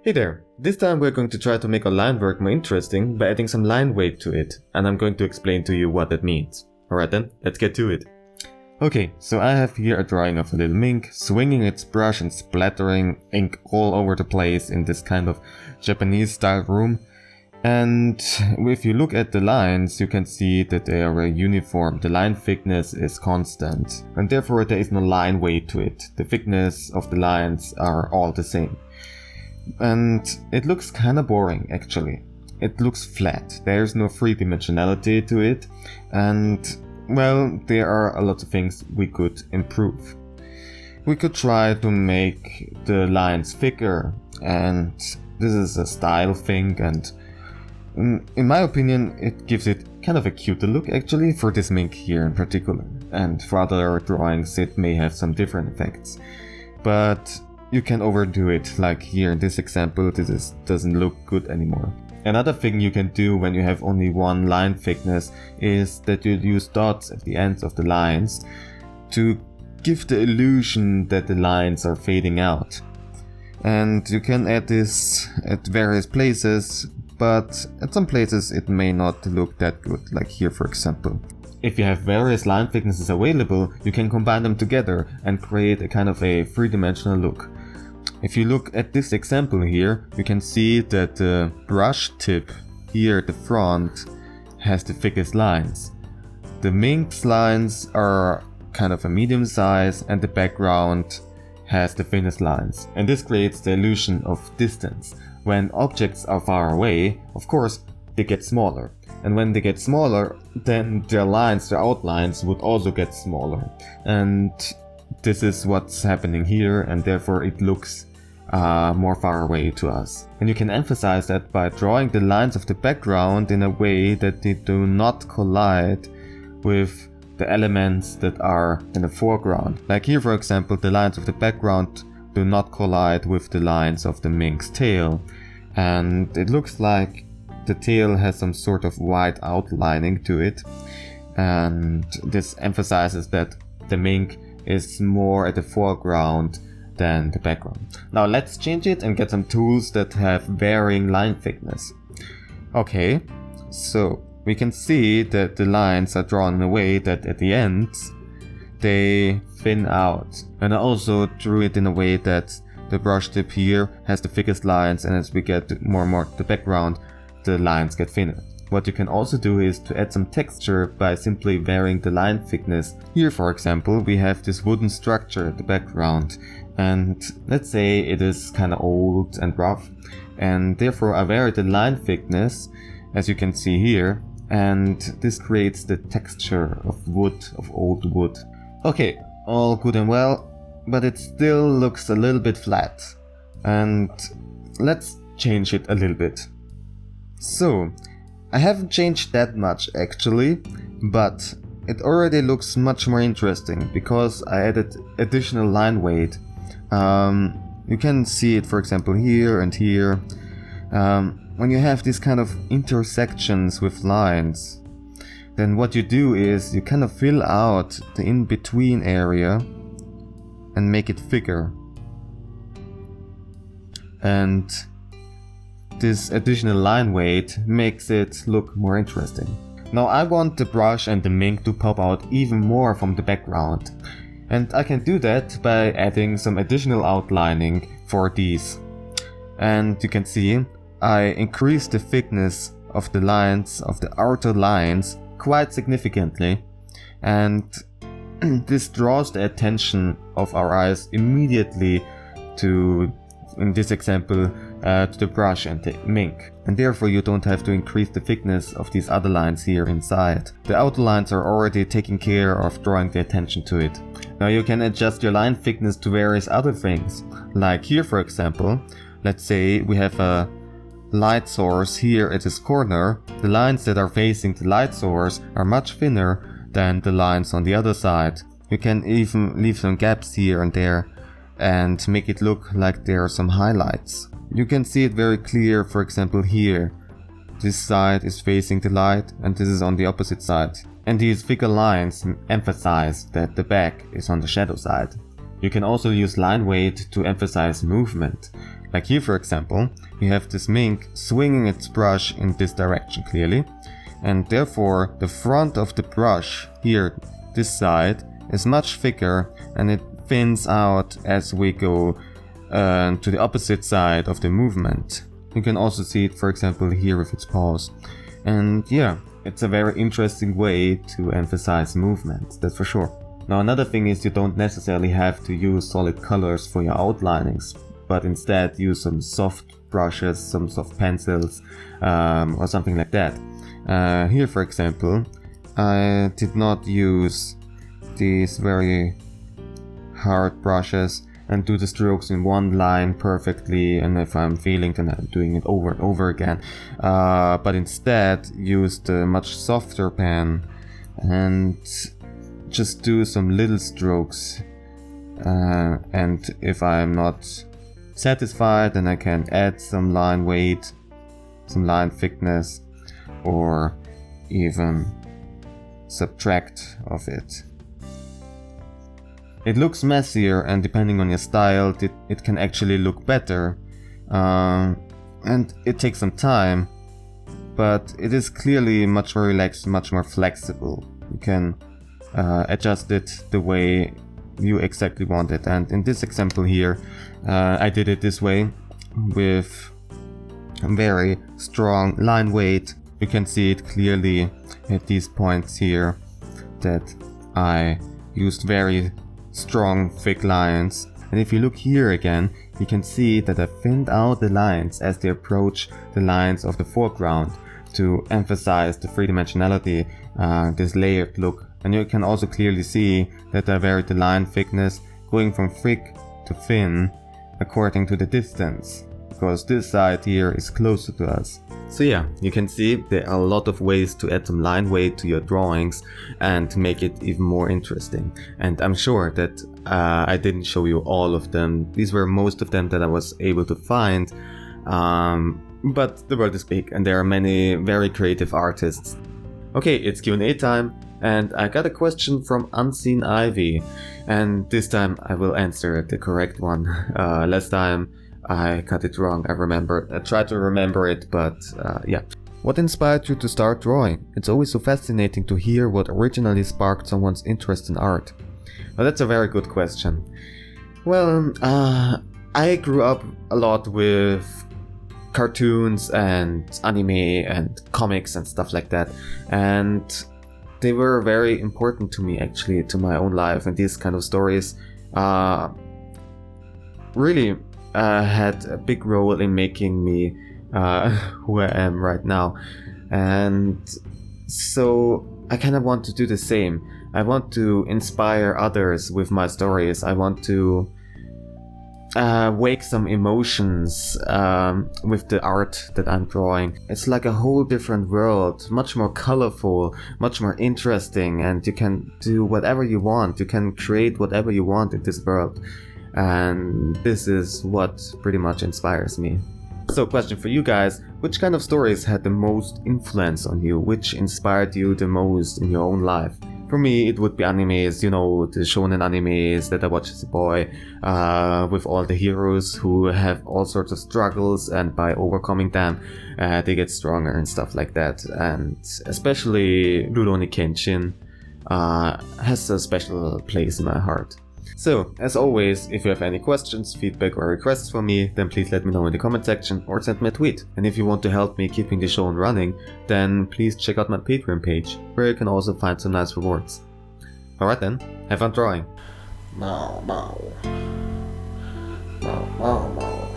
Hey there! This time we're going to try to make our line work more interesting by adding some line weight to it, and I'm going to explain to you what that means. Alright then, let's get to it. Okay, so I have here a drawing of a little mink swinging its brush and splattering ink all over the place in this kind of Japanese style room. And if you look at the lines, you can see that they are very uniform. The line thickness is constant, and therefore there is no line weight to it. The thickness of the lines are all the same. And it looks kinda boring actually. It looks flat, there's no three-dimensionality to it, and well, there are a lot of things we could improve. We could try to make the lines thicker, and this is a style thing, and in my opinion it gives it kind of a cuter look actually for this mink here in particular, and for other drawings it may have some different effects. But you can overdo it, like here in this example, this doesn't look good anymore. Another thing you can do when you have only one line thickness is that you use dots at the ends of the lines to give the illusion that the lines are fading out. And you can add this at various places, but at some places it may not look that good, like here for example. If you have various line thicknesses available, you can combine them together and create a kind of a three-dimensional look. If you look at this example here, you can see that the brush tip here at the front has the thickest lines. The mink's lines are kind of a medium size, and the background has the thinnest lines. And this creates the illusion of distance. When objects are far away, of course, they get smaller. And when they get smaller, then their lines, their outlines would also get smaller. And this is what's happening here, and therefore it looks more far away to us. And you can emphasize that by drawing the lines of the background in a way that they do not collide with the elements that are in the foreground. Like here for example, the lines of the background do not collide with the lines of the mink's tail. And it looks like the tail has some sort of white outlining to it. And this emphasizes that the mink is more at the foreground than the background. Now let's change it and get some tools that have varying line thickness. Okay, so we can see that the lines are drawn in a way that at the ends they thin out. And I also drew it in a way that the brush tip here has the thickest lines, and as we get more and more to the background, the lines get thinner. What you can also do is to add some texture by simply varying the line thickness. Here for example we have this wooden structure at the background, and let's say it is kinda old and rough, and therefore I vary the line thickness as you can see here, and this creates the texture of wood, of old wood. Okay, all good and well, but it still looks a little bit flat, and let's change it a little bit. So I haven't changed that much actually, but it already looks much more interesting because I added additional line weight. You can see it for example here and here. When you have these kind of intersections with lines, then what you do is you kind of fill out the in-between area and make it thicker. And this additional line weight makes it look more interesting. Now I want the brush and the mink to pop out even more from the background. And I can do that by adding some additional outlining for these. And you can see I increased the thickness of the lines, of the outer lines, quite significantly. And this draws the attention of our eyes immediately to, in this example, to the brush and the mink, and therefore you don't have to increase the thickness of these other lines here inside. The outer lines are already taking care of drawing the attention to it. Now you can adjust your line thickness to various other things, like here for example, let's say we have a light source here at this corner. The lines that are facing the light source are much thinner than the lines on the other side. You can even leave some gaps here and there and make it look like there are some highlights. You can see it very clear, for example here. This side is facing the light and this is on the opposite side. And these thicker lines emphasize that the back is on the shadow side. You can also use line weight to emphasize movement. Like here for example, we have this mink swinging its brush in this direction clearly, and therefore the front of the brush here, this side, is much thicker and it thins out as we go to the opposite side of the movement. You can also see it for example here with its paws. And yeah, it's a very interesting way to emphasize movement, that's for sure. Now another thing is you don't necessarily have to use solid colors for your outlinings, but instead use some soft brushes, some soft pencils, or something like that. Here for example, I did not use these very hard brushes and do the strokes in one line perfectly, and if I'm feeling then I'm doing it over and over again, but instead use the much softer pen and just do some little strokes, and if I'm not satisfied then I can add some line weight, some line thickness, or even subtract of it. It looks messier, and depending on your style it can actually look better, and it takes some time, but it is clearly much more relaxed, much more flexible. You can adjust it the way you exactly want it. And in this example here, I did it this way with a very strong line weight. You can see it clearly at these points here that I used very strong thick lines, and if you look here again you can see that I thinned out the lines as they approach the lines of the foreground to emphasize the three-dimensionality, this layered look. And you can also clearly see that I varied the line thickness going from thick to thin according to the distance, because this side here is closer to us. So yeah, you can see there are a lot of ways to add some line weight to your drawings and to make it even more interesting. And I'm sure that I didn't show you all of them. These were most of them that I was able to find. But the world is big and there are many very creative artists. Okay, it's Q&A time, and I got a question from Unseen Ivy, and this time I will answer the correct one. Last time I got it wrong, I tried to remember it, but yeah. What inspired you to start drawing? It's always so fascinating to hear what originally sparked someone's interest in art. Well, that's a very good question. Well, I grew up a lot with cartoons and anime and comics and stuff like that, and they were very important to me, actually, to my own life, and these kind of stories really had a big role in making me who I am right now. And so I kind of want to do the same. I want to inspire others with my stories. I want to wake some emotions with the art that I'm drawing. It's like a whole different world, much more colorful, much more interesting, and you can do whatever you want. You can create whatever you want in this world. And this is what pretty much inspires me. So, question for you guys: which kind of stories had the most influence on you? Which inspired you the most in your own life? For me, it would be animes, you know, the shonen animes that I watched as a boy, with all the heroes who have all sorts of struggles, and by overcoming them, they get stronger and stuff like that. And especially Rurouni Kenshin has a special place in my heart. So, as always, if you have any questions, feedback or requests for me, then please let me know in the comment section or send me a tweet. And if you want to help me keeping the show on running, then please check out my Patreon page, where you can also find some nice rewards. Alright then, have fun drawing! Mow, mow. Mow, mow, mow.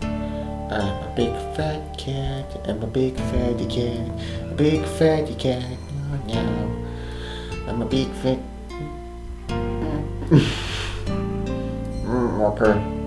I'm a big fat cat, I'm a big fatty cat, a big fatty cat, meow, meow. I'm a big fat... More purr.